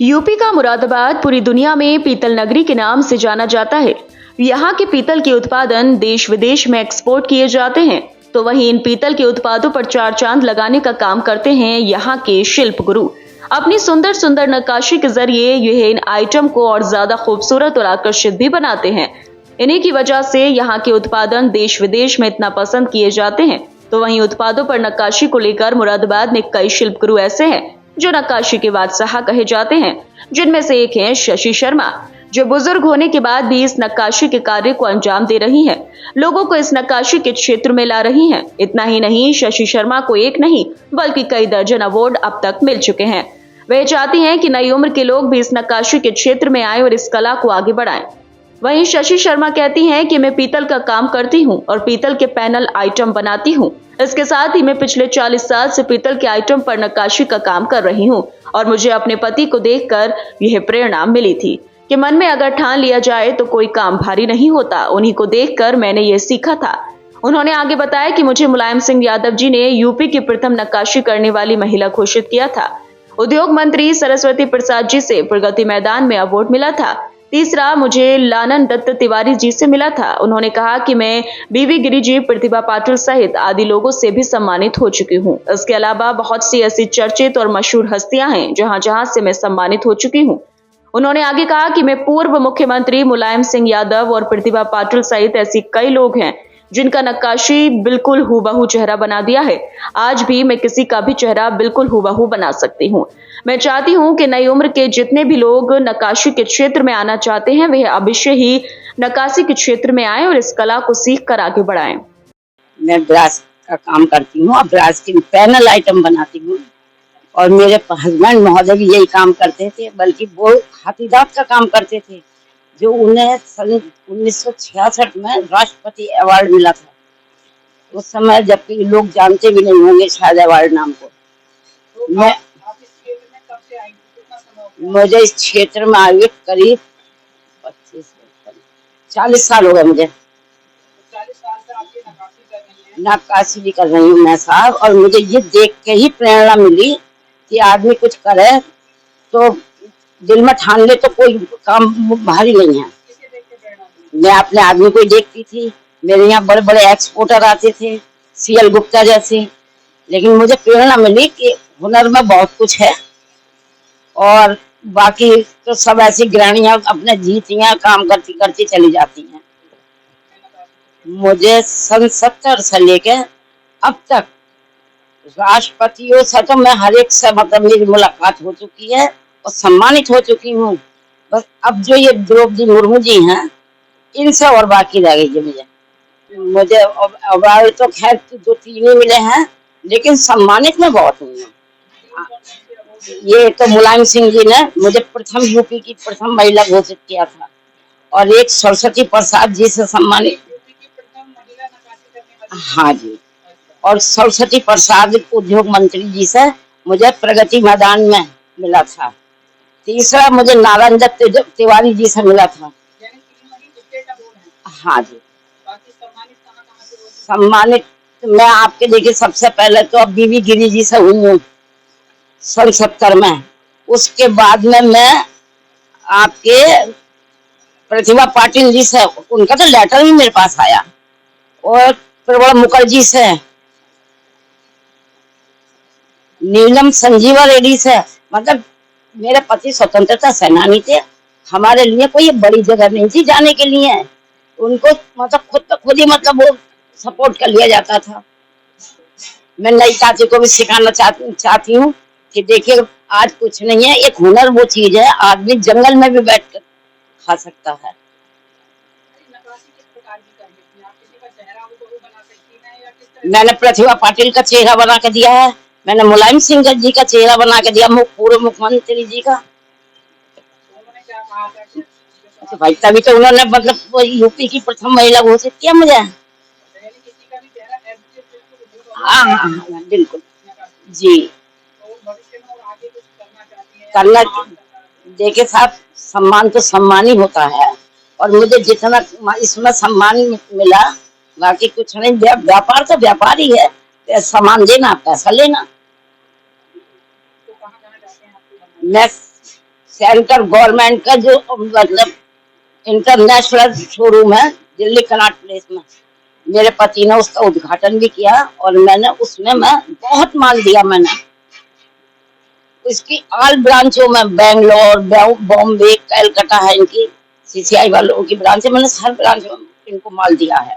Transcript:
UP का मुरादाबाद पूरी दुनिया में पीतल नगरी के नाम से जाना जाता है। यहाँ के पीतल के उत्पादन देश विदेश में एक्सपोर्ट किए जाते हैं। तो वहीं इन पीतल के उत्पादों पर चार चांद लगाने का काम करते हैं यहाँ के शिल्प गुरु। अपनी सुंदर सुंदर नक्काशी के जरिए यह इन आइटम को और ज्यादा खूबसूरत और आकर्षित भी बनाते हैं। इन्हीं की वजह से यहाँ के उत्पादन देश विदेश में इतना पसंद किए जाते हैं। तो वहीं उत्पादों पर नक्काशी को लेकर मुरादाबाद में कई शिल्प गुरु ऐसे हैं जो नक्काशी के बादशाह कहे जाते हैं, जिनमें से एक हैं शशि शर्मा, जो बुजुर्ग होने के बाद भी इस नक्काशी के कार्य को अंजाम दे रही हैं, लोगों को इस नक्काशी के क्षेत्र में ला रही हैं। इतना ही नहीं, शशि शर्मा को एक नहीं बल्कि कई दर्जन अवार्ड अब तक मिल चुके हैं। वे चाहती हैं कि नई उम्र के लोग भी इस नक्काशी के क्षेत्र में आए और इस कला को आगे बढ़ाएं। वहीं शशि शर्मा कहती हैं कि मैं पीतल का काम करती हूं और पीतल के पैनल आइटम बनाती हूं। इसके साथ ही मैं पिछले 40 साल से पीतल के आइटम पर नक्काशी का काम कर रही हूं और मुझे अपने पति को देखकर यह प्रेरणा मिली थी कि मन में अगर ठान लिया जाए तो कोई काम भारी नहीं होता। उन्हीं को देखकर मैंने ये सीखा था। उन्होंने आगे बताया कि मुझे मुलायम सिंह यादव जी ने यूपी की प्रथम नक्काशी करने वाली महिला घोषित किया था। उद्योग मंत्री सरस्वती प्रसाद जी से प्रगति मैदान में अवार्ड मिला था। तीसरा मुझे लालन दत्त तिवारी जी से मिला था। उन्होंने कहा कि मैं बीवी गिरी जी, प्रतिभा पाटिल सहित आदि लोगों से भी सम्मानित हो चुकी हूँ। इसके अलावा बहुत सी ऐसी चर्चित और मशहूर हस्तियां हैं जहां जहां से मैं सम्मानित हो चुकी हूँ। उन्होंने आगे कहा कि मैं पूर्व मुख्यमंत्री मुलायम सिंह यादव और प्रतिभा पाटिल सहित ऐसी कई लोग हैं जिनका नक्काशी बिल्कुल हूबहू चेहरा बना दिया है। आज भी मैं किसी का भी चेहरा बिल्कुल हूबहू बना सकती हूँ। मैं चाहती हूँ कि नई उम्र के जितने भी लोग नक्काशी के क्षेत्र में आना चाहते हैं वह अवश्य ही नक्काशी के क्षेत्र में आए और इस कला को सीख कर आगे बढ़ाएं। मैं ब्रास का काम करती हूँ और ब्रास की पैनल आइटम बनाती हूँ और मेरे हस्बैंड महोदय भी यही काम करते थे, बल्कि वो हाथीदांत का काम करते थे, जो उन्हें सन 1966 में राष्ट्रपति अवार्ड मिला था। उस समय जबकि लोग जानते भी नहीं होंगे शायद अवार्ड नाम को। मैं मुझे इस क्षेत्र में आए करीब 40 साल हो गए मुझे। 40 साल से आप ये नक्काशी भी कर रही हूँ मैं साहब, और मुझे ये देख के ही प्रेरणा मिली कि आदमी कुछ करे तो दिल में ठान ले तो कोई काम भारी नहीं है। मैं अपने आदमी को देखती थी, मेरे यहाँ बड़े बड़े एक्सपोर्टर आते थे, सीएल गुप्ता जैसे, लेकिन मुझे प्रेरणा मिली कि हुनर में बहुत कुछ है और बाकी तो सब ऐसी गृहणियां अपने जीतियां काम करती करती चली जाती हैं। मुझे सन 70 से लेके अब तक राष्ट्रपतियों से तो मैं हर एक से मतलब मेरी मुलाकात हो चुकी है और सम्मानित हो चुकी हूँ। बस अब जो ये द्रौपदी मुर्मू जी हैं, इनसे और बाकी रह गई है। मुझे अवार्ड तो खैर 2-3 ही मिले हैं, लेकिन सम्मानित में बहुत हुई हूँ। ये तो मुलायम सिंह जी ने मुझे प्रथम यूपी की प्रथम महिला घोषित किया था और एक सरस्वती प्रसाद जी से सम्मानित। हाँ जी, और सरस्वती प्रसाद उद्योग मंत्री जी से मुझे प्रगति मैदान में मिला था। तीसरा मुझे नारायण दत्त तिवारी जी से मिला था। हाँ जी, सम्मानित मैं आपके देखिए सबसे पहले तो अब बीवी गिरी जी से हुई हूँ सन 70 में। उसके बाद में मैं आपके प्रतिभा पाटिल जी से, उनका तो लेटर भी मेरे पास आया, और प्रबल मुखर्जी से, नीलम संजीवा रेड्डी से। मतलब मेरे पति स्वतंत्रता सेनानी थे, हमारे लिए कोई बड़ी जगह नहीं थी जाने के लिए। उनको मतलब खुद पे खुद ही मतलब वो सपोर्ट कर लिया जाता था। मैं नई चाची को भी सिखाना चाहती हूँ कि देखिए आज कुछ नहीं है, एक हुनर वो चीज है, आदमी जंगल में भी बैठ कर खा सकता है। मैंने प्रतिभा पाटिल का चेहरा बना के दिया है, मैंने मुलायम सिंह जी का चेहरा बना के दिया, पूर्व मुख्यमंत्री जी का। तो भाई तभी तो उन्होंने मतलब यूपी की प्रथम महिला घोषित किया मुझे। हाँ बिल्कुल जी, करना। देखिए साहब, सम्मान तो सम्मान ही होता है और मुझे जितना इसमें सम्मान मिला, बाकी कुछ नहीं। व्यापार तो व्यापार ही है, सामान देना पैसा लेना। मैं सेंट्रल गवर्नमेंट का जो मतलब इंटरनेशनल शोरूम है दिल्ली कनॉट प्लेस में, मेरे पति ने उसका उद्घाटन भी किया और मैंने उसमें मैं बहुत माल दिया। मैंने इसकी ऑल ब्रांचों में बेंगलोर, बॉम्बे, कलकत्ता है इनकी सीसीआई वालों की ब्रांच है, मैंने हर ब्रांच में इनको माल दिया है।